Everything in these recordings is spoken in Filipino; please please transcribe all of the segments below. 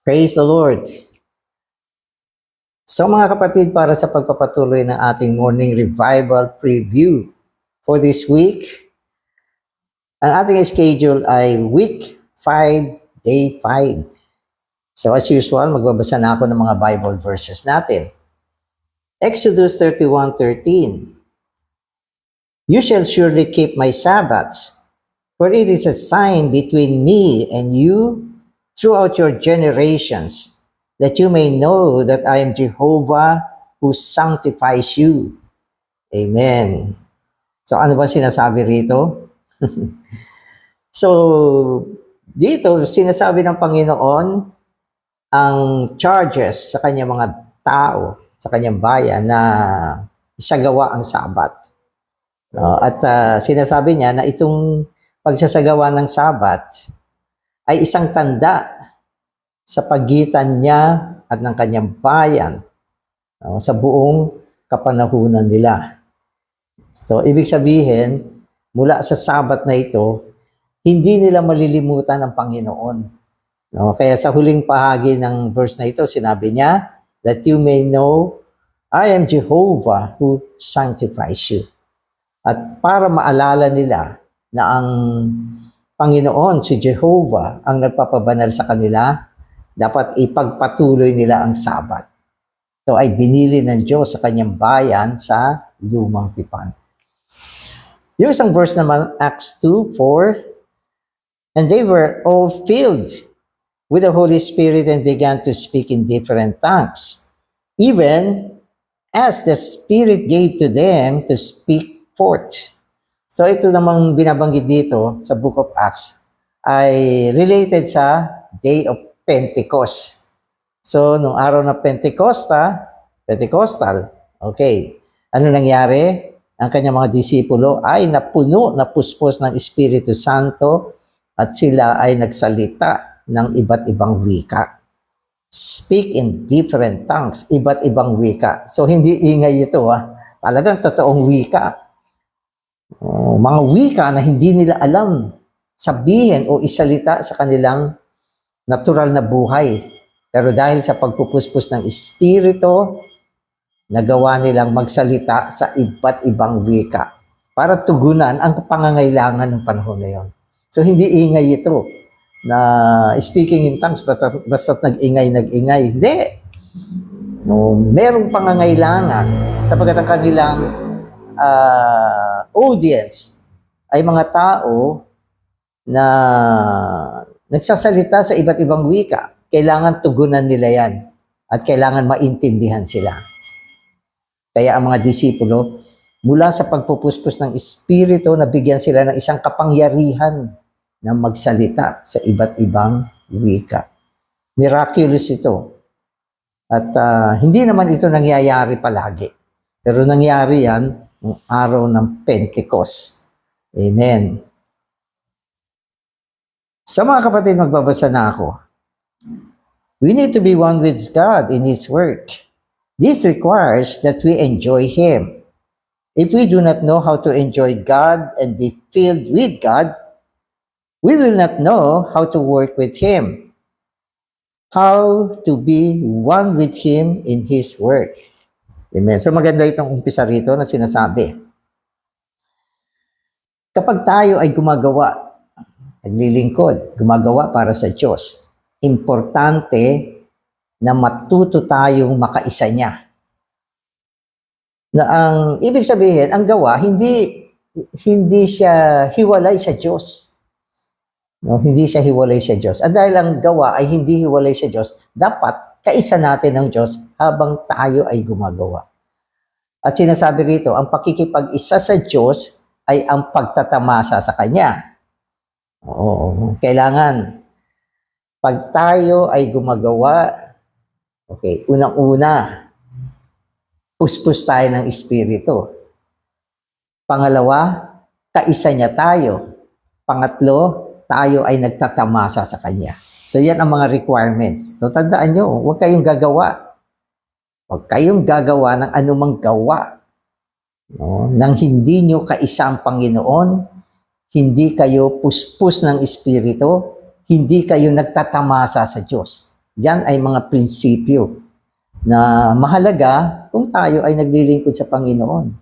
Praise the Lord. So mga kapatid, para sa pagpapatuloy ng ating morning revival preview for this week, ang ating schedule ay week 5, day 5. So as usual, magbabasa na ako ng mga Bible verses natin. Exodus 31:13. You shall surely keep my Sabbaths, for it is a sign between me and you throughout your generations, that you may know that I am Jehovah who sanctifies you. Amen. So ano ba sinasabi rito? So dito sinasabi ng Panginoon ang charges sa kanyang mga tao, sa kanyang bayan na isagawa ang Sabat. At sinasabi niya na itong pagsasagawa ng Sabat ay isang tanda sa pagitan niya at ng kanyang bayan sa buong kapanahunan nila. So, ibig sabihin, mula sa Sabat na ito, hindi nila malilimutan ang Panginoon. Kaya sa huling bahagi ng verse na ito, sinabi niya, that you may know, I am Jehovah who sanctifies you. At para maalala nila na ang Panginoon, si Jehovah, ang nagpapabanal sa kanila, dapat ipagpatuloy nila ang Sabat. Ito ay binili ng Diyos sa kanyang bayan sa Lumang Tipan. Yung isang verse naman, Acts 2:4, and they were all filled with the Holy Spirit and began to speak in different tongues, even as the Spirit gave to them to speak forth. So ito namang binabanggit dito sa Book of Acts ay related sa Day of Pentecost. So nung araw ng Pentecostal, okay, ano nangyari? Ang kanyang mga disipulo ay napuspos ng Espiritu Santo at sila ay nagsalita ng iba't ibang wika. Speak in different tongues, iba't ibang wika. So hindi ingay ito talagang totoong wika. Mga wika na hindi nila alam sabihin o isalita sa kanilang natural na buhay. Pero dahil sa pagpupuspos ng Espiritu, nagawa nilang magsalita sa iba't ibang wika para tugunan ang pangangailangan ng panahon na yon. So hindi ingay ito na speaking in tongues basta nag-ingay. Hindi. Merong pangangailangan sapagkat ang kanilang audience ay mga tao na nagsasalita sa iba't ibang wika. Kailangan tugunan nila yan at kailangan maintindihan sila. Kaya ang mga disipulo, mula sa pagpupuspos ng Espiritu, nabigyan sila ng isang kapangyarihan na magsalita sa iba't ibang wika. Miraculous ito. At hindi naman ito nangyayari palagi. Pero nangyari yan ng araw ng Pentecost. Amen. Sa mga kapatid, magbabasa na ako. We need to be one with God in His work. This requires that we enjoy Him. If we do not know how to enjoy God and be filled with God, we will not know how to work with Him, how to be one with Him in His work. Amen. So maganda itong umpisa rito na sinasabi. Kapag tayo ay gumagawa, naglilingkod, gumagawa para sa Diyos, importante na matuto tayong makaisa niya. Na ang ibig sabihin, ang gawa, hindi siya hiwalay sa Diyos. Hindi siya hiwalay sa Diyos. At dahil ang gawa ay hindi hiwalay sa Diyos, dapat kaisa natin ng Diyos habang tayo ay gumagawa. At sinasabi rito, ang pakikipag-isa sa Diyos ay ang pagtatamasa sa Kanya. Kailangan, pag tayo ay gumagawa, okay, unang-una, puspos tayo ng Espiritu. Pangalawa, kaisa niya tayo. Pangatlo, tayo ay nagtatamasa sa Kanya. So yan ang mga requirements. So tandaan nyo, huwag kayong gagawa. Huwag kayong gagawa ng anumang gawa. Nang hindi nyo kaisa ang Panginoon, hindi kayo puspos ng Espiritu, hindi kayo nagtatamasa sa Diyos. Yan ay mga prinsipyo na mahalaga kung tayo ay naglilingkod sa Panginoon.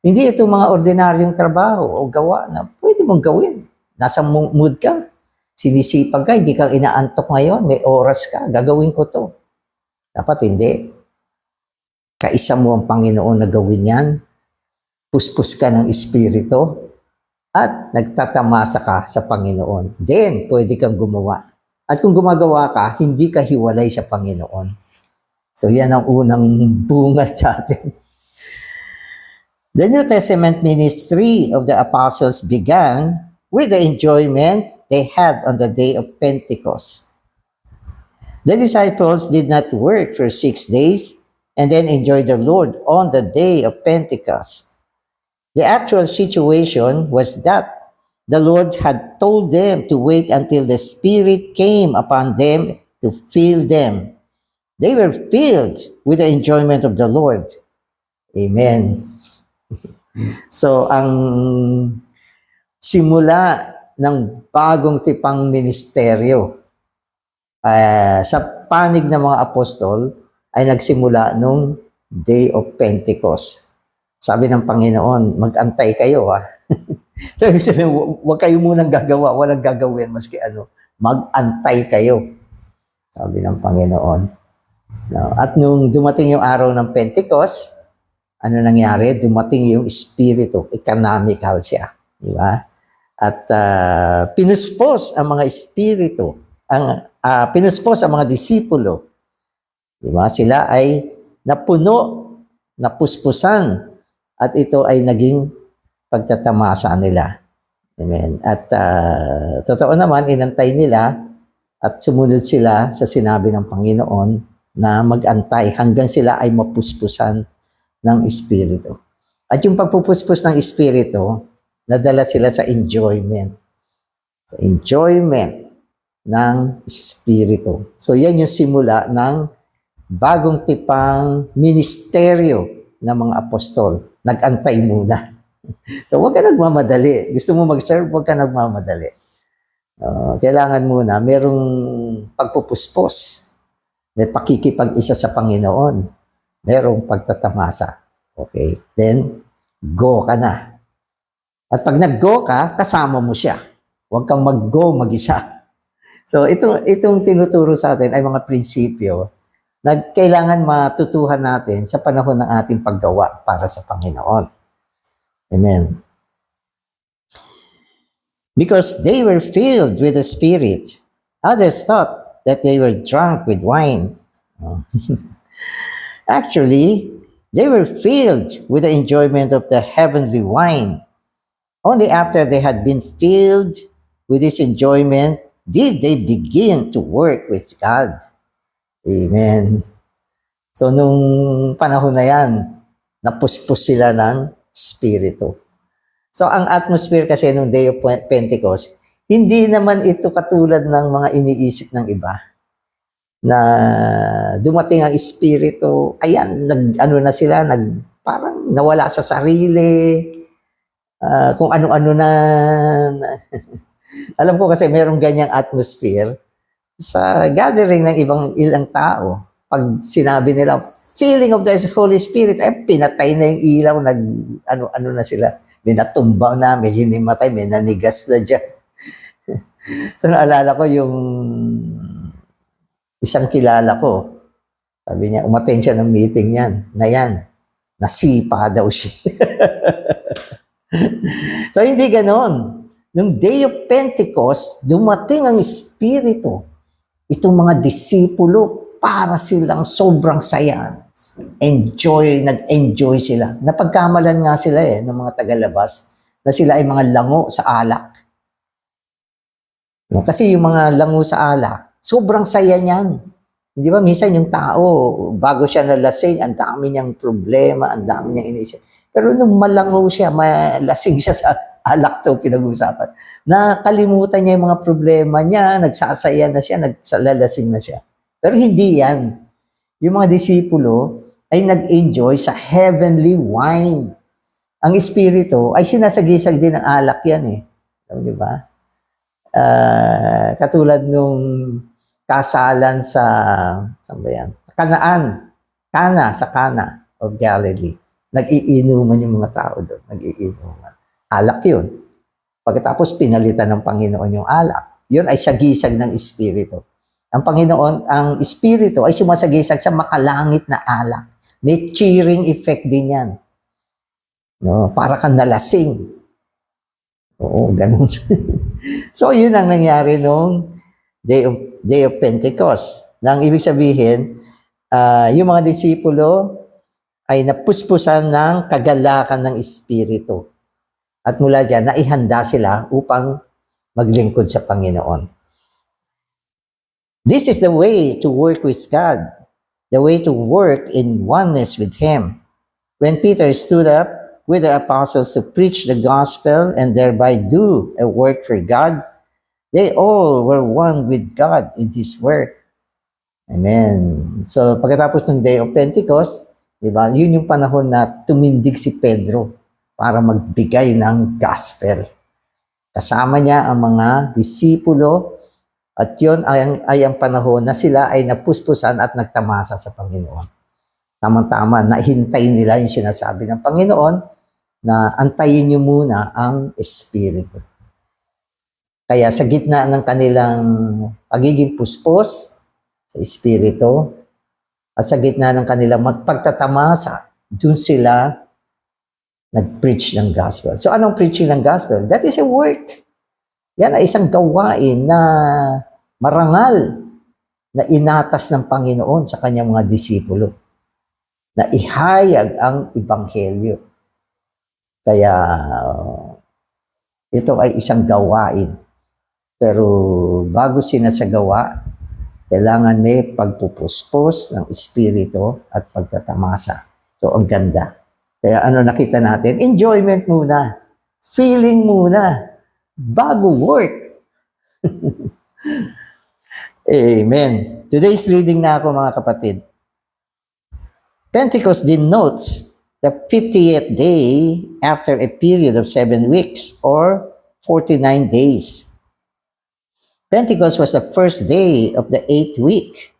Hindi ito mga ordinaryong trabaho o gawa na pwede mong gawin. Nasa mood ka, sinisipag ka, hindi ka inaantok ngayon, may oras ka, gagawin ko to. Dapat hindi. Kaisa mo ang Panginoon na gawin yan. Puspos ka ng Espiritu at nagtatamasa ka sa Panginoon. Then, pwede kang gumawa. At kung gumagawa ka, hindi ka hiwalay sa Panginoon. So, yan ang unang bunga sa atin. The New Testament ministry of the apostles began with the enjoyment they had on the day of Pentecost. The disciples did not work for 6 days and then enjoy the Lord on the day of Pentecost. The actual situation was that the Lord had told them to wait until the Spirit came upon them to fill them. They were filled with the enjoyment of the Lord. Amen. So, ang simula ng bagong tipang ministeryo sa panig ng mga apostol ay nagsimula nung Day of Pentecost. Sabi ng Panginoon, mag-antay kayo So, ibig sabihin, huwag kayo munang gagawa, walang gagawin, maski ano, mag-antay kayo. Sabi ng Panginoon. No? At nung dumating yung araw ng Pentecost, ano nangyari? Dumating yung Espiritu, economical siya. Di ba? At pinuspos ang mga Espiritu, pinuspos ang mga disipulo. Di ba? Sila ay napuno, napuspusan, at ito ay naging pagtatamasa nila. Amen. At totoo naman, inantay nila at sumunod sila sa sinabi ng Panginoon na mag-antay hanggang sila ay mapuspusan ng Espiritu. At yung pagpupuspos ng Espiritu, nadala sila sa enjoyment. Sa enjoyment ng Espiritu. So yan yung simula ng bagong tipang ministeryo ng mga apostol. Nag-antay muna. So huwag ka nagmamadali. Gusto mo mag-serve, huwag ka nagmamadali. Kailangan muna, merong pagpupuspos. May pakikipag-isa sa Panginoon. Merong pagtatamasa. Okay? Then, go ka na. At pag nag-go ka, kasama mo siya. Huwag kang mag-go mag-isa. So, itong tinuturo sa atin ay mga prinsipyo na kailangan matutuhan natin sa panahon ng ating paggawa para sa Panginoon. Amen. Because they were filled with the Spirit, others thought that they were drunk with wine. Actually, they were filled with the enjoyment of the heavenly wine. Only after they had been filled with this enjoyment did they begin to work with God. Amen. So, nung panahon na yan, napuspos sila ng Espiritu. So, ang atmosphere kasi nung Day of Pentecost, hindi naman ito katulad ng mga iniisip ng iba na dumating ang Espiritu, ayan, na sila, parang nawala sa sarili, kung ano-ano na. Alam ko kasi merong ganyang atmosphere sa gathering ng ilang tao. Pag sinabi nila, feeling of the Holy Spirit, pinatay na yung ilaw, ano na sila. May natumba na, may hinimatay, may nanigas na dyan. So, naalala ko yung isang kilala ko. Sabi niya, umattend siya ng meeting yan. Nasipa daw siya. So, hindi ganon. Nung Day of Pentecost, dumating ang Espiritu. Itong mga disipulo, para silang sobrang saya. Nag-enjoy sila. Napagkamalan nga sila ng mga tagalabas na sila ay mga lango sa alak. Kasi yung mga lango sa alak, sobrang saya niyan. Di ba? Minsan yung tao, bago siya nalasing, ang dami niyang problema, ang dami niyang iniisip. Pero nung malango siya, malasing siya sa alak to pinag-uusapan. Nakalimutan niya yung mga problema niya, nagsasaya na siya, nagsalalasing na siya. Pero hindi yan. Yung mga disipulo ay nag-enjoy sa heavenly wine. Ang Espiritu ay sinasagisag din ng alak yan . Di ba? Katulad nung kasalan saan ba yan? Sa Kanaan. Sa Cana of Galilee. Nag-iinuman yung mga tao doon. Nag-iinuman. Alak yun. Pagkatapos pinalitan ng Panginoon yung alak. Yun ay sagisag ng Espiritu. Ang Panginoon, ang Espiritu ay sumasagisag sa makalangit na alak. May cheering effect din yan. No, para kang nalasing. Oo, ganun. So, yun ang nangyari nung Day of Pentecost. Nang ibig sabihin, yung mga disipulo ay napuspusan ng kagalakan ng Espiritu. At mula dyan, naihanda sila upang maglingkod sa Panginoon. This is the way to work with God, the way to work in oneness with Him. When Peter stood up with the apostles to preach the gospel and thereby do a work for God, they all were one with God in His work. Amen. So, pagkatapos ng Day of Pentecost, di ba, yun yung panahon na tumindig si Pedro para magbigay ng gospel. Kasama niya ang mga disipulo at yun ay ang panahon na sila ay napuspusan at nagtamasa sa Panginoon. Tamang-tama, nahintay nila yung sinasabi ng Panginoon na antayin niyo muna ang Espiritu. Kaya sa gitna ng kanilang pagiging puspos sa Espiritu at sa gitna ng kanilang magpagtatamasa, dun sila nag-preach ng gospel. So anong preaching ng gospel? That is a work. Yan ay isang gawain na marangal na inatas ng Panginoon sa kanyang mga disipulo. Na ihayag ang Ebanghelyo. Kaya ito ay isang gawain. Pero bago sinasagawa, kailangan may pagpupuspos ng Espiritu at pagtatamasa. So ang ganda. Kaya ano nakita natin? Enjoyment muna. Feeling muna. Bago work. Amen. Today's reading na ako mga kapatid. Pentecost denotes the 50th day after a period of 7 weeks or 49 days. Pentecost was the first day of the 8th week.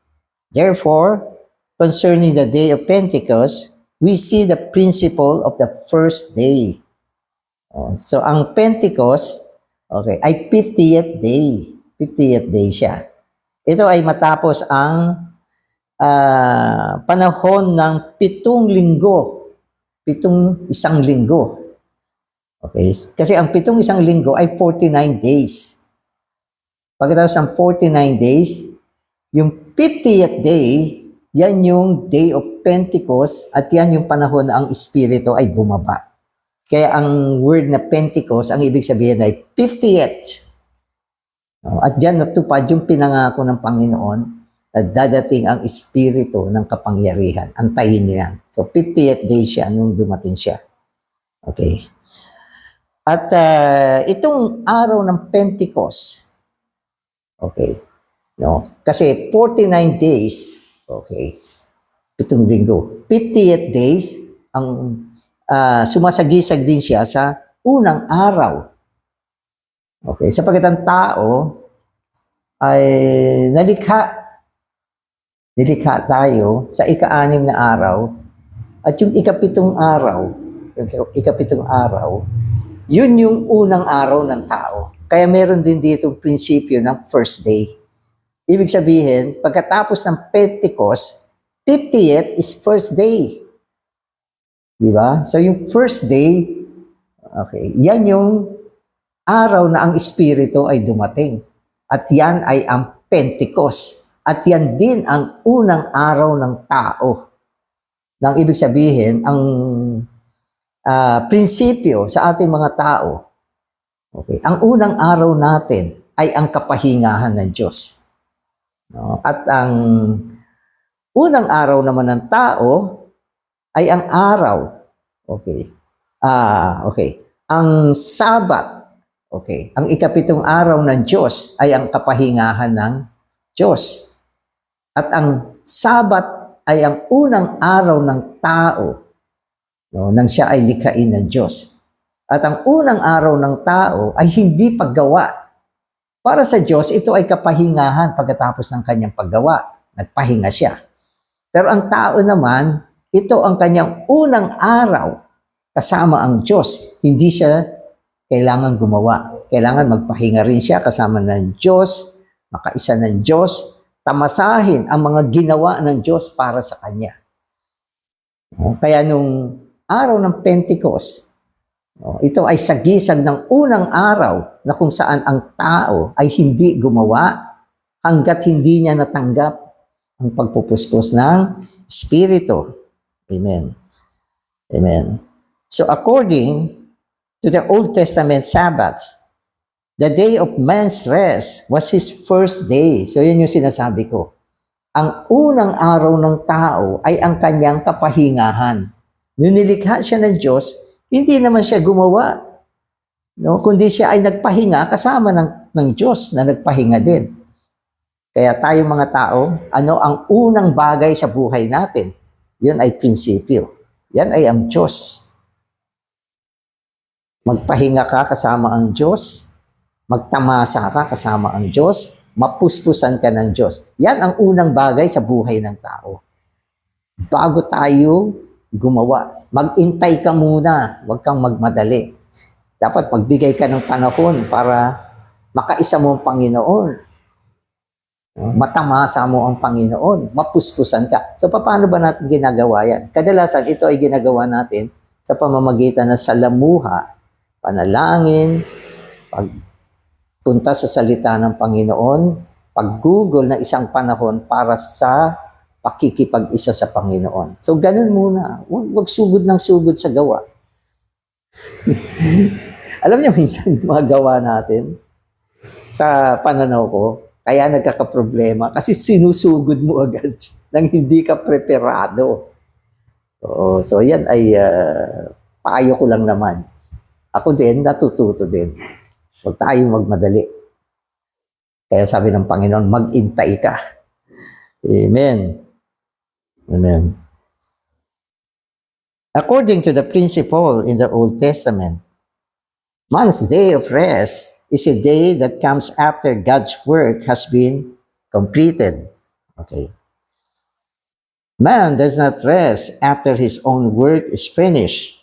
Therefore, concerning the day of Pentecost, we see the principle of the first day. So, ang Pentecost, okay, ay 50th day. 50th day siya. Ito ay matapos ang panahon ng 7 linggo. 7 isang linggo. Okay? Kasi ang 7 isang linggo ay 49 days. Pagkatapos ng 49 days, yung 50th day, yan yung Day of Pentecost at yan yung panahon na ang Espiritu ay bumaba. Kaya ang word na Pentecost, ang ibig sabihin ay 50th. At dyan natupad yung pinangako ng Panginoon na dadating ang Espiritu ng kapangyarihan. Antayin niyo yan. So 50th day siya nung dumating siya. Okay. At itong araw ng Pentecost, okay, no? Kasi 49 days, okay, 7 linggo. 50th days, ang sumasagisag din siya sa unang araw. Okay, sapagkat ang tao ay nalikha tayo sa ika-6 na araw at yung ikapitong araw, yun yung unang araw ng tao. Kaya meron din dito prinsipyo ng first day. Ibig sabihin, pagkatapos ng Pentecost, 50th is first day. Di ba? So yung first day, okay, yan yung araw na ang Espiritu ay dumating. At yan ay ang Pentecost. At yan din ang unang araw ng tao. Nang ibig sabihin, ang prinsipyo sa ating mga tao, okay, ang unang araw natin ay ang kapahingahan ng Diyos. No? At ang unang araw naman ng tao ay ang araw. Okay. Okay. Ang Sabat, okay, ang ikapitong araw ng Diyos ay ang kapahingahan ng Diyos. At ang Sabat ay ang unang araw ng tao, no, nang siya ay likhain ng Diyos. At ang unang araw ng tao ay hindi paggawa. Para sa Diyos, ito ay kapahingahan pagkatapos ng kanyang paggawa. Nagpahinga siya. Pero ang tao naman, ito ang kanyang unang araw kasama ang Diyos. Hindi siya kailangan gumawa. Kailangan magpahinga rin siya kasama ng Diyos, makaisa ng Diyos, tamasahin ang mga ginawa ng Diyos para sa kanya. Kaya nung araw ng Pentecost, ito ay sagisag ng unang araw na kung saan ang tao ay hindi gumawa hanggat hindi niya natanggap ang pagpupuspos ng Espiritu. Amen. Amen. So according to the Old Testament Sabbaths, the day of man's rest was his first day. So yun yung sinasabi ko. Ang unang araw ng tao ay ang kanyang kapahingahan. Nung nilikha siya ng Diyos, hindi naman siya gumawa, no? Kundi siya ay nagpahinga kasama ng Diyos na nagpahinga din. Kaya tayo mga tao, ano ang unang bagay sa buhay natin? Yun ay prinsipyo. Yan ay ang Diyos. Magpahinga ka kasama ang Diyos, magtamasa ka kasama ang Diyos, mapuspusan ka ng Diyos. Yan ang unang bagay sa buhay ng tao. Bago tayo gumawa, mag-intay ka muna, huwag kang magmadali. Dapat magbigay ka ng panahon para makaisa mo ang Panginoon. Matamasa mo ang Panginoon, mapuspusan ka. So paano ba natin ginagawa yan? Kadalasan ito ay ginagawa natin sa pamamagitan ng salamuha, panalangin, pagpunta sa salita ng Panginoon, paggugol ng isang panahon para sa pakikipag-isa sa Panginoon. So ganun muna. Huwag sugod ng sugod sa gawa. Alam niyo minsan mga gawa natin sa pananaw ko, kaya nagkakaproblema kasi sinusugod mo agad nang hindi ka preparado. So yan ay payo ko lang naman. Ako din, natututo din. Huwag tayong magmadali. Kaya sabi ng Panginoon, mag-intay ka. Amen. Amen. According to the principle in the Old Testament, man's day of rest is a day that comes after God's work has been completed. Okay. Man does not rest after his own work is finished.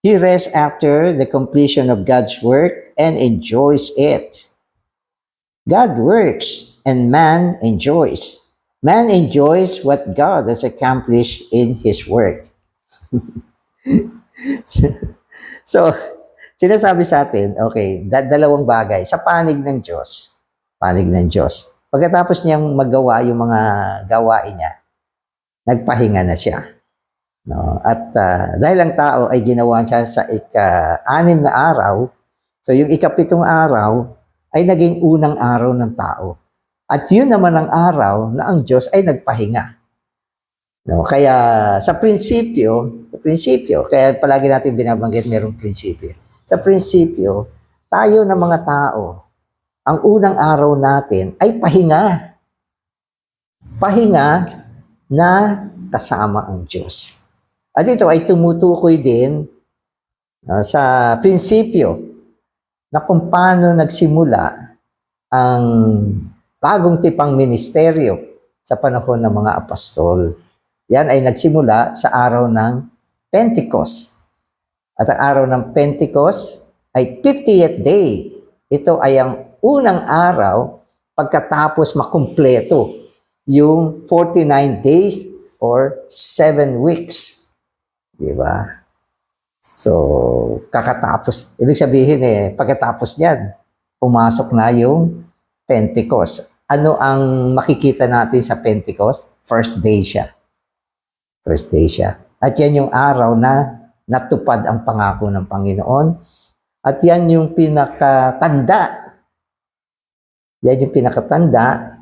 He rests after the completion of God's work and enjoys it. God works and man enjoys. Man enjoys what God has accomplished in His work. So, sinasabi sa atin, okay, dalawang bagay. Sa panig ng Diyos. Panig ng Diyos. Pagkatapos niyang magawa yung mga gawain niya, nagpahinga na siya. No? At dahil ang tao ay ginawa siya sa ika-6 na araw, so yung ika-7 araw ay naging unang araw ng tao. At yun naman ang araw na ang Diyos ay nagpahinga. No? Kaya sa prinsipyo, kaya palagi natin binabanggit mayroong prinsipyo. Sa prinsipyo, tayo na mga tao, ang unang araw natin ay pahinga. Pahinga na kasama ang Diyos. At ito ay tumutukoy din sa prinsipyo na kung paano nagsimula ang bagong tipang ministeryo sa panahon ng mga apostol. Yan ay nagsimula sa araw ng Pentecost. At ang araw ng Pentecost ay 50th day. Ito ay ang unang araw pagkatapos makumpleto yung 49 days or 7 weeks. Diba? So, kakatapos. Ibig sabihin pagkatapos niyan, pumasok na yung Pentecost. Ano ang makikita natin sa Pentecost? First day siya. First day siya. At yan yung araw na natupad ang pangako ng Panginoon. At yan yung pinakatanda. Yan yung pinakatanda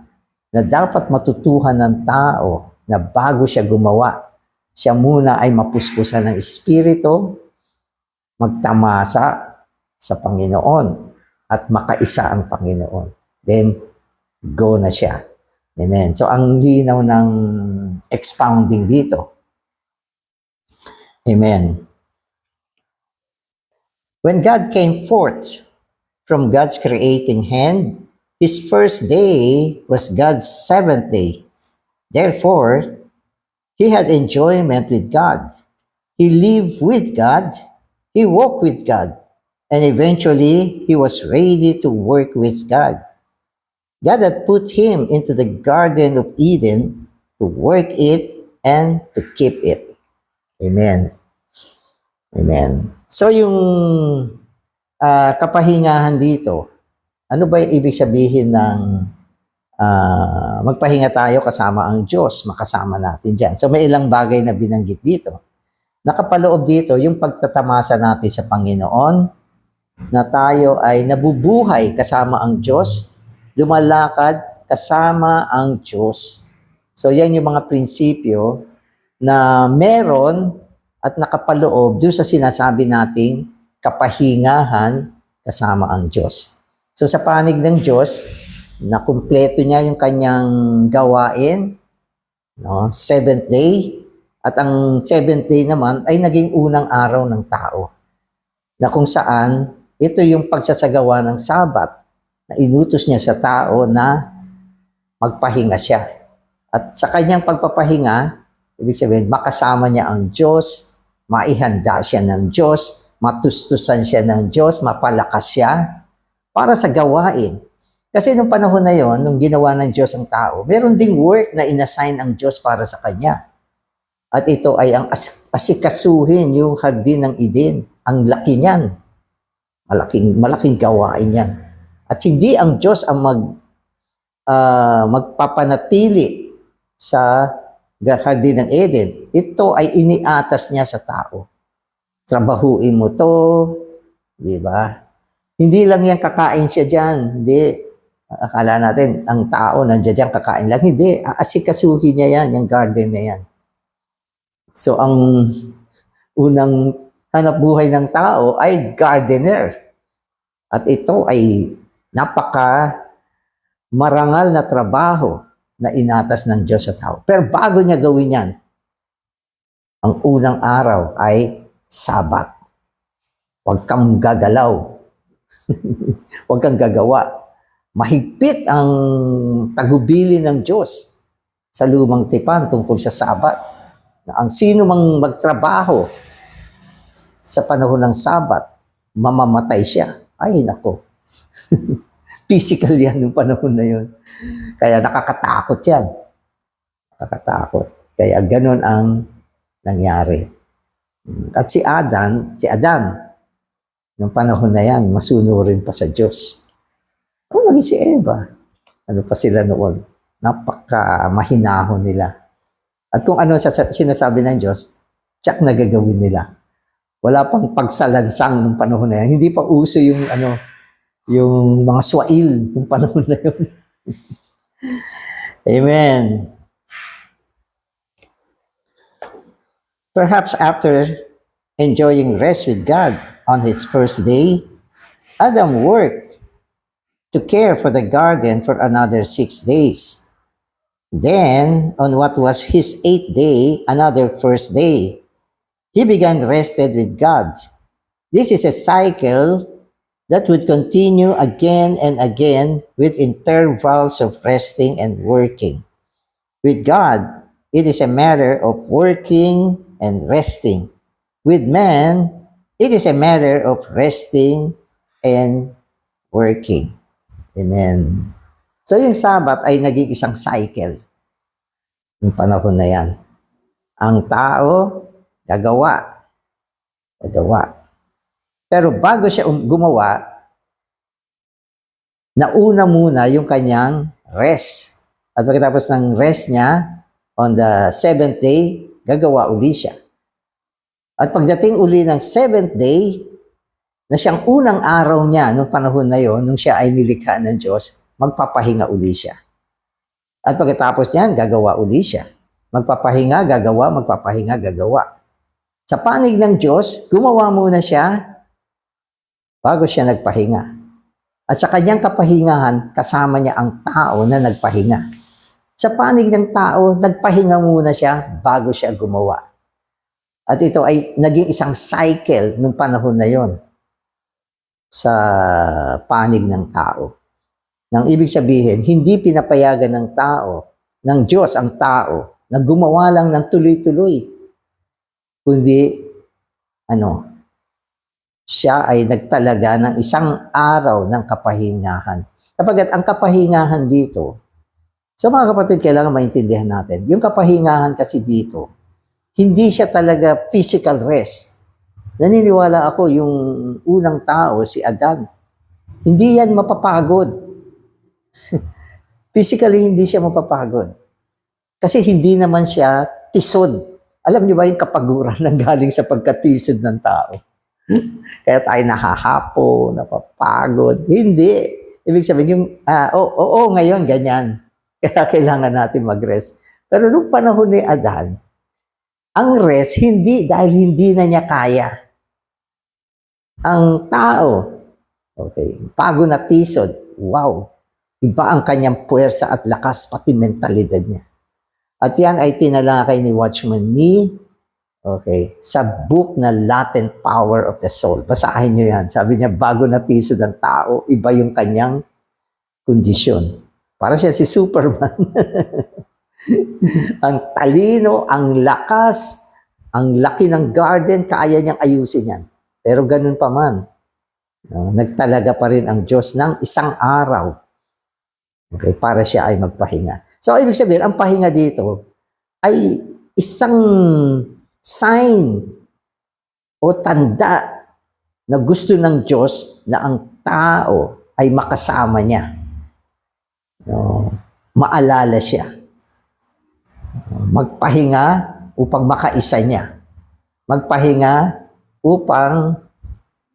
na dapat matutuhan ng tao na bago siya gumawa, siya muna ay mapuspusan ng Espiritu, magtamasa sa Panginoon at makaisa ang Panginoon. Then, go na siya. Amen. So, ang linaw ng expounding dito. Amen. When God came forth from God's creating hand, His first day was God's seventh day. Therefore, he had enjoyment with God. He lived with God. He walked with God. And eventually, he was ready to work with God. God had put him into the Garden of Eden to work it and to keep it. Amen. Amen. So yung kapahingahan dito, ano ba yung ibig sabihin ng magpahinga tayo kasama ang Diyos, makasama natin dyan. So may ilang bagay na binanggit dito. Nakapaloob dito yung pagtatamasa natin sa Panginoon, na tayo ay nabubuhay kasama ang Diyos, lumalakad kasama ang Diyos. So yan yung mga prinsipyo na meron at nakapaloob doon sa sinasabi nating kapahingahan kasama ang Diyos. So sa panig ng Diyos, na kumpleto niya yung kanyang gawain, no? Seventh day, at ang seventh day naman ay naging unang araw ng tao, na kung saan ito yung pagsasagawa ng Sabat na inutos niya sa tao na magpahinga siya. At sa kanyang pagpapahinga, ibig sabihin, makasama niya ang Diyos, maihanda siya ng Diyos, matustusan siya ng Diyos, mapalakas siya para sa gawain. Kasi nung panahon na yon, nung ginawa ng Diyos ang tao, meron ding work na inassign ang Diyos para sa kanya. At ito ay ang asikasuhin yung hardin ng Eden. Ang laki niyan. Malaking gawain yan. At hindi ang Diyos ang magpapanatili sa hardin ng Eden. Ito ay iniatas niya sa tao. Trabahuin mo to, di ba? Hindi lang yan kakain siya dyan. Hindi. Akala natin, ang tao nandiyan dyan kakain lang. Hindi. Aasikasuhin niya yan, yung garden na yan. So, ang unang hanap buhay ng tao ay gardener. At ito ay napaka marangal na trabaho na inatas ng Diyos sa tao. Pero bago niya gawin yan, ang unang araw ay Sabat. Huwag kang gagalaw. Huwag kang gagawa. Mahigpit ang tagubili ng Diyos sa lumang tipan tungkol sa Sabat. Na ang sino mang magtrabaho sa panahon ng Sabat, mamamatay siya. Ay, nako. Physical yan yung panahon na yun. Kaya nakakatakot yan. Nakakatakot. Kaya ganun ang nangyari. At si Adam, nung panahon na yan, masunurin pa sa Diyos. O maging si Eva. Ano pa sila noon? Napaka-mahinahon nila. At kung ano sinasabi ng Diyos, tsak na gagawin nila. Wala pang pagsalansang nung panahon na yan. Hindi pa uso yung yung mga swail nung panahon na yun. Amen. Perhaps after enjoying rest with God on his first day, Adam worked to care for the garden for another 6 days. Then, on what was his 8th day, another first day, he began rested with God. This is a cycle that would continue again and again with intervals of resting and working. With God, it is a matter of working and resting. With man, it is a matter of resting and working. Amen. So yung Sabat ay naging isang cycle yung panahon na yan. Ang tao, gagawa. Pero bago siya gumawa, nauna muna yung kanyang rest. At pagkatapos ng rest niya, on the 7th day, gagawa uli siya. At pagdating uli ng 7th day, na siyang unang araw niya nung panahon na yon, nung siya ay nilikha ng Diyos, magpapahinga uli siya. At pagkatapos niyan, gagawa uli siya. Magpapahinga, gagawa. Sa panig ng Diyos, gumawa muna siya bago siya nagpahinga. At sa kanyang kapahingahan, kasama niya ang tao na nagpahinga. Sa panig ng tao, nagpahinga muna siya bago siya gumawa. At ito ay naging isang cycle nung panahon na yon sa panig ng tao. Nang ibig sabihin, hindi pinapayagan ng tao, ng Diyos ang tao, na gumawa lang ng tuloy-tuloy. Kundi, siya ay nagtalaga ng isang araw ng kapahingahan. Kapagkat ang kapahingahan dito, so mga kapatid, kailangan maintindihan natin, yung kapahingahan kasi dito, hindi siya talaga physical rest. Naniniwala ako yung unang tao, si Adan, hindi yan mapapagod. Physically, hindi siya mapapagod. Kasi hindi naman siya tisod. Alam niyo ba yung kapaguran na galing sa pagkatisod ng tao? Kaya tayo nahahapo, napapagod. Hindi. Ibig sabihin, ngayon, ganyan. Kaya kailangan natin mag-rest. Pero nung panahon ni Adan, ang rest, hindi, dahil hindi na niya kaya. Ang tao, pagod na tisod, wow, iba ang kanyang puwersa at lakas, pati mentalidad niya. At yan ay tinalakay ni Watchman Nee, sa book na Latent Power of the Soul. Basahin niyo yan. Sabi niya, bago natisod ang tao, iba yung kanyang kondisyon. Para siya si Superman. Ang talino, ang lakas, ang laki ng garden, kaya niyang ayusin yan. Pero ganun pa man, nagtalaga pa rin ang Diyos ng isang araw. Para siya ay magpahinga. So, ibig sabihin, ang pahinga dito ay isang sign o tanda na gusto ng Diyos na ang tao ay makasama niya. Maalala siya. Magpahinga upang makaisa niya. Magpahinga upang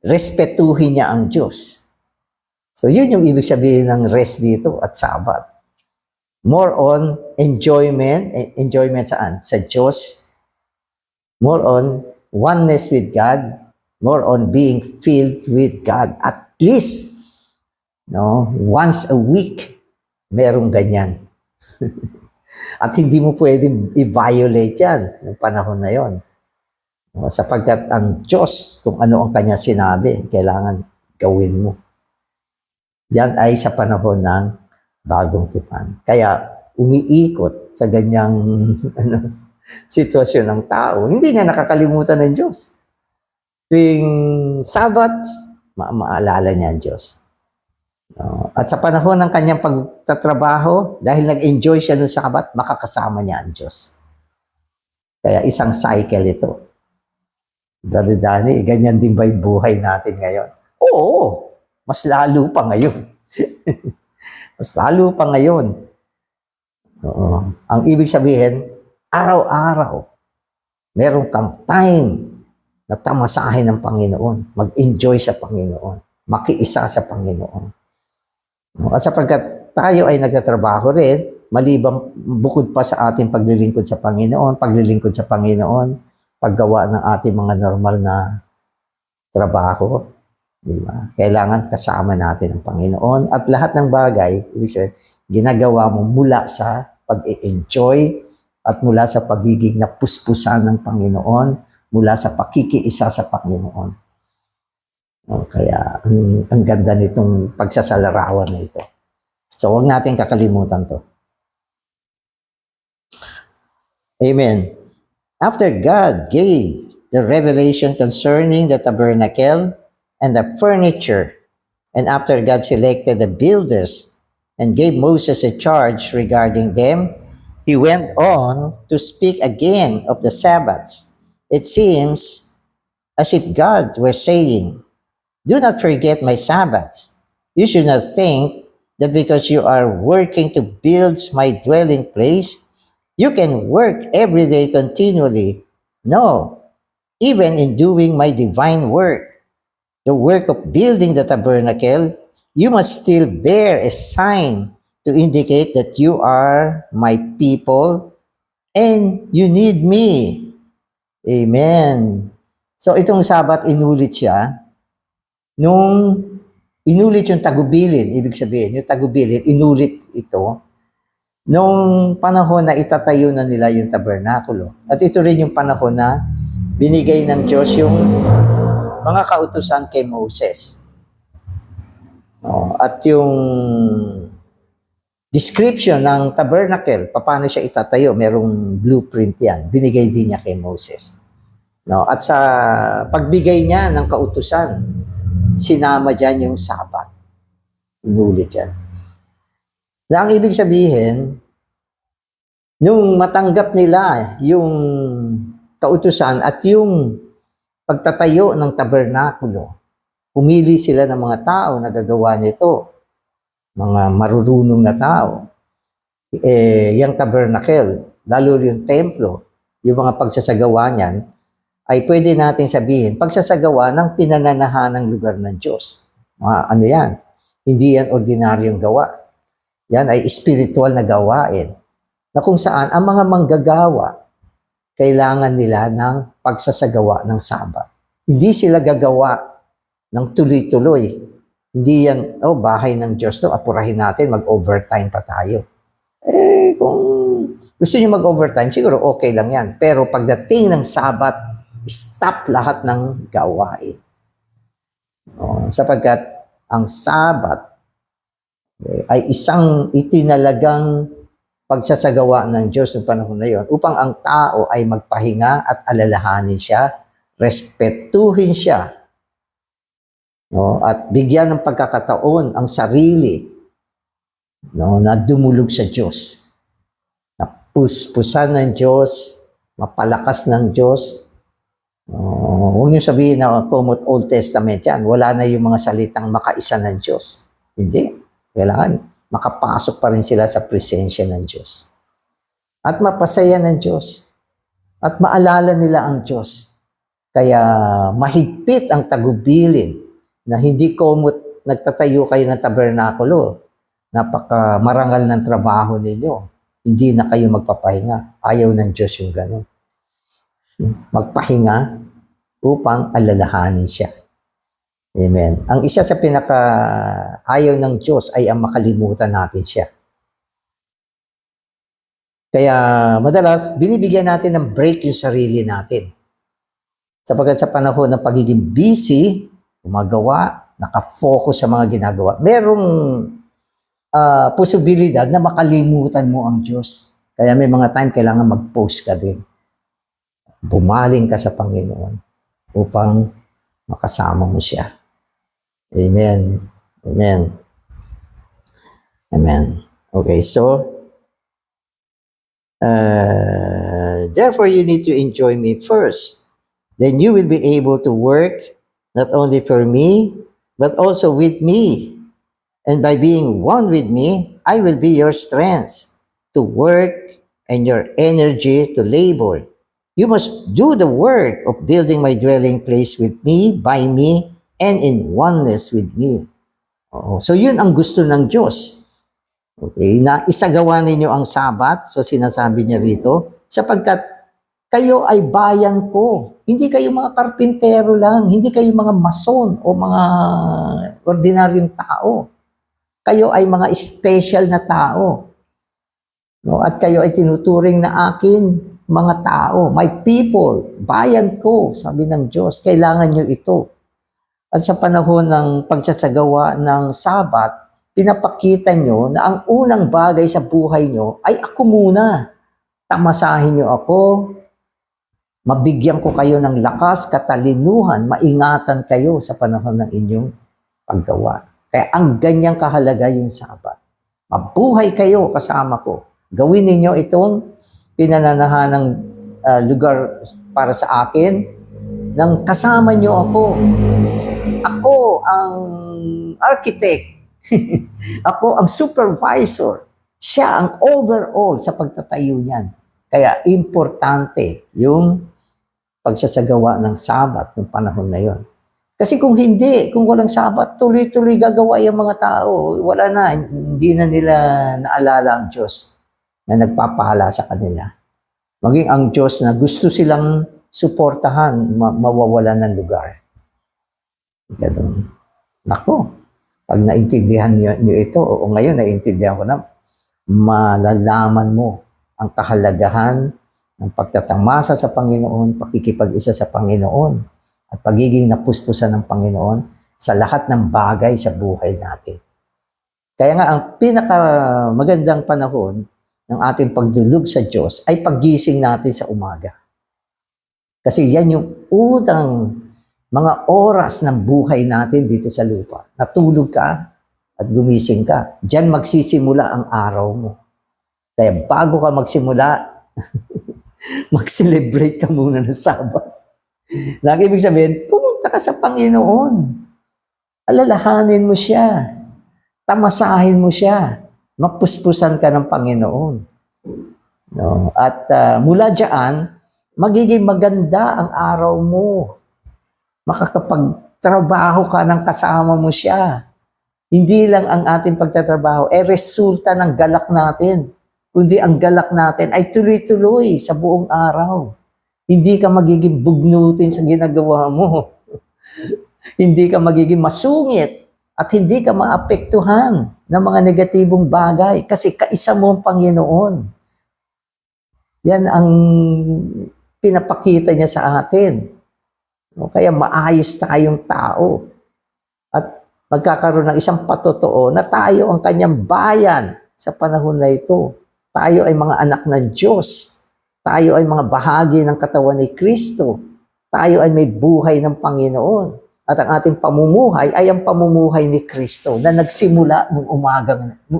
respetuhin niya ang Diyos. So, yun yung ibig sabihin ng rest dito at Sabbath. More on enjoyment. Enjoyment saan? Sa Diyos. More on oneness with God. More on being filled with God. At least, once a week, merong ganyan. At hindi mo pwedeng i-violate yan ng panahon na yon. Sapagkat ang Diyos, kung ano ang kanya sinabi, kailangan gawin mo. Yan ay sa panahon ng bagong tipan. Kaya umiikot sa ganyang sitwasyon ng tao. Hindi niya nakakalimutan ng Diyos. Tuwing Sabat, maalala niya ang Diyos. At sa panahon ng kanyang pagtatrabaho, dahil nag-enjoy siya ng Sabat, makakasama niya ang Diyos. Kaya isang cycle ito. Brother Danny, ganyan din ba yung buhay natin ngayon? Oo, mas lalo pa ngayon. Mas lalo pa ngayon. Ang ibig sabihin, araw-araw, meron kang time na tamasahin ng Panginoon, mag-enjoy sa Panginoon, makiisa sa Panginoon. At sapagkat tayo ay nagtatrabaho rin, malibang bukod pa sa ating paglilingkod sa Panginoon, paggawa ng ating mga normal na trabaho, di ba? Kailangan kasama natin ang Panginoon at lahat ng bagay, ibig sabihin, ginagawa mo mula sa pag-i-enjoy at mula sa pagiging napuspusan ng Panginoon, mula sa pakikiisa sa Panginoon. Kaya ang ganda nitong pagsasalarawan na ito. So, huwag natin kakalimutan to. Amen. After God gave the revelation concerning the tabernacle and the furniture, and after God selected the builders and gave Moses a charge regarding them, he went on to speak again of the Sabbaths. It seems as if God were saying, "Do not forget my Sabbaths. You should not think that because you are working to build my dwelling place, you can work every day continually. No, even in doing my divine work, the work of building the tabernacle, you must still bear a sign to indicate that you are my people and you need me." Amen. So itong Sabat, inulit siya. Nung inulit yung tagubilin, ibig sabihin, yung tagubilin, inulit ito. Nung panahon na itatayo na nila yung tabernakulo. At ito rin yung panahon na binigay ng Diyos yung mga kautusan kay Moses. At yung description ng tabernacle, paano siya itatayo, merong blueprint yan. Binigay din niya kay Moses. No? At sa pagbigay niya ng kautusan, sinama dyan yung Sabat. Inulit yan. Na ang ibig sabihin, nung matanggap nila yung kautusan at yung pagtatayo ng tabernakulo, pumili sila ng mga tao na gagawa nito, mga marurunong na tao. Yung tabernacle, lalo yung templo, yung mga pagsasagawa niyan, ay pwede natin sabihin, pagsasagawa ng pinananahanang lugar ng Diyos. Ano yan? Hindi yan ordinaryong gawa. Yan ay spiritual na gawain. Na kung saan ang mga manggagawa, kailangan nila ng pagsasagawa ng Sabat. Hindi sila gagawa ng tuloy-tuloy. Hindi yan, bahay ng Diyos to, apurahin natin, mag-overtime pa tayo. Kung gusto niyo mag-overtime, siguro okay lang yan. Pero pagdating ng Sabat, stop lahat ng gawain. Sapagkat ang Sabat ay isang itinalagang pagsasagawa ng Diyos ng panahon na yon upang ang tao ay magpahinga at alalahanin siya, respetuhin siya, at bigyan ng pagkakataon ang sarili na dumulog sa Diyos, na puspusan ng Diyos, mapalakas ng Diyos. Huwag niyo sabihin na kumot Old Testament yan, wala na yung mga salitang makaisa ng Diyos. Hindi. Kailangan makapasok pa rin sila sa presensya ng Diyos. At mapasaya ng Diyos. At maalala nila ang Diyos. Kaya mahigpit ang tagubilin na hindi komot nagtatayo kayo ng tabernakulo. Napaka marangal ng trabaho ninyo. Hindi na kayo magpapahinga. Ayaw ng Diyos yung gano'n. Magpahinga upang alalahanin siya. Amen. Ang isa sa pinaka-ayaw ng Diyos ay ang makalimutan natin siya. Kaya madalas, binibigyan natin ng break yung sarili natin. Sapagkat sa panahon ng pagiging busy, gumagawa, nakafocus sa mga ginagawa, merong posibilidad na makalimutan mo ang Diyos. Kaya may mga time kailangan mag-post ka din. Bumaling ka sa Panginoon upang makasama mo siya. Amen. Amen. Amen. Okay, so, therefore you need to enjoy me first. Then you will be able to work not only for me, but also with me. And by being one with me, I will be your strength to work and your energy to labor. You must do the work of building my dwelling place with me, by me, and in oneness with me. So yun ang gusto ng Diyos. Okay, na isagawa ninyo ang Sabat, so sinasabi niya rito, sapagkat kayo ay bayan ko. Hindi kayo mga karpintero lang, hindi kayo mga mason o mga ordinaryong tao. Kayo ay mga special na tao. At kayo ay tinuturing na akin, mga tao, my people, bayan ko, sabi ng Diyos, kailangan nyo ito. At sa panahon ng pagsasagawa ng Sabat, pinapakita nyo na ang unang bagay sa buhay nyo ay ako muna. Tamasahin nyo ako, mabigyan ko kayo ng lakas, katalinuhan, maingatan kayo sa panahon ng inyong paggawa. Kaya ang ganyang kahalaga yung Sabat. Mabuhay kayo kasama ko. Gawin ninyo itong pinananahanang lugar para sa akin nang kasama nyo ako. Ako ang architect. Ako ang supervisor. Siya ang overall sa pagtatayo niyan. Kaya importante yung pagsasagawa ng Sabat ng panahon na yon. Kasi kung hindi, kung walang Sabat, tuloy-tuloy gagawa yung mga tao. Wala na, hindi na nila naalala ang Diyos na nagpapahala sa kanila. Maging ang Diyos na gusto silang suportahan, mawawalan ng lugar. Ganun. Nako, pag naintindihan niyo ito, o ngayon naintindihan ko na, malalaman mo ang kahalagahan ng pagtatamasa sa Panginoon, pakikipag-isa sa Panginoon, at pagiging napuspusan ng Panginoon sa lahat ng bagay sa buhay natin. Kaya nga ang pinaka magandang panahon ng ating pagdulog sa Diyos ay paggising natin sa umaga. Kasi yan yung unang mga oras ng buhay natin dito sa lupa. Natulog ka at gumising ka. Diyan magsisimula ang araw mo. Kaya bago ka magsimula, mag-celebrate ka muna ng Sabat. Lagi ibig sabihin, pumunta ka sa Panginoon. Alalahanin mo siya. Tamasahin mo siya. Mapuspusan ka ng Panginoon. No? At mula dyan, magiging maganda ang araw mo. Makakapagtrabaho ka ng kasama mo siya. Hindi lang ang ating pagtatrabaho, resulta ng galak natin. Kundi ang galak natin ay tuloy-tuloy sa buong araw. Hindi ka magiging bugnutin sa ginagawa mo. Hindi ka magiging masungit at hindi ka maapektuhan ng mga negatibong bagay kasi kaisa mo ang Panginoon. Yan ang pinapakita niya sa atin. Kaya maayos tayong tao. At magkakaroon ng isang patotoo na tayo ang kanyang bayan sa panahon na ito. Tayo ay mga anak ng Diyos. Tayo ay mga bahagi ng katawan ni Kristo. Tayo ay may buhay ng Panginoon. At ang ating pamumuhay ay ang pamumuhay ni Kristo na nagsimula nung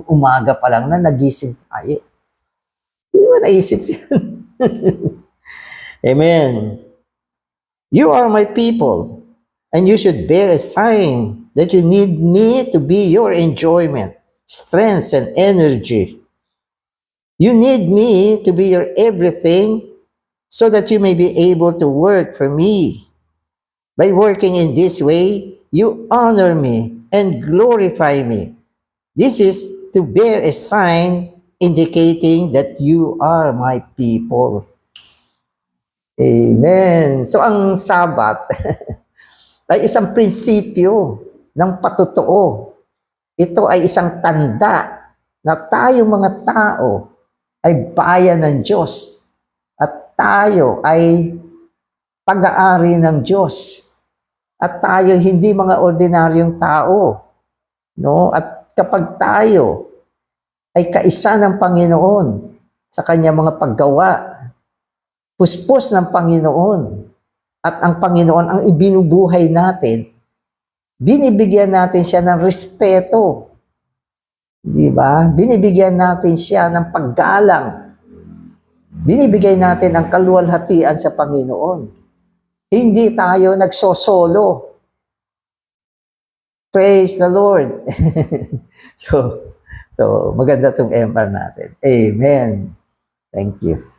umaga pa lang na nagising tayo. Hindi mo naisip yan. Amen. You are my people, and you should bear a sign that you need me to be your enjoyment, strength, and energy. You need me to be your everything so that you may be able to work for me. By working in this way, you honor me and glorify me. This is to bear a sign indicating that you are my people. Amen. So ang Sabat ay isang prinsipyo ng patotoo. Ito ay isang tanda na tayong mga tao ay bayan ng Diyos at tayo ay pag-aari ng Diyos at tayo hindi mga ordinaryong tao, no? At kapag tayo ay kaisa ng Panginoon sa kanyang mga paggawa, puspos ng Panginoon at ang Panginoon ang ibinubuhay natin, binibigyan natin siya ng respeto. Di ba? Binibigyan natin siya ng paggalang. Binibigay natin ang kaluwalhatian sa Panginoon. Hindi tayo nagsosolo. Praise the Lord. so maganda itong empire natin. Amen. Thank you.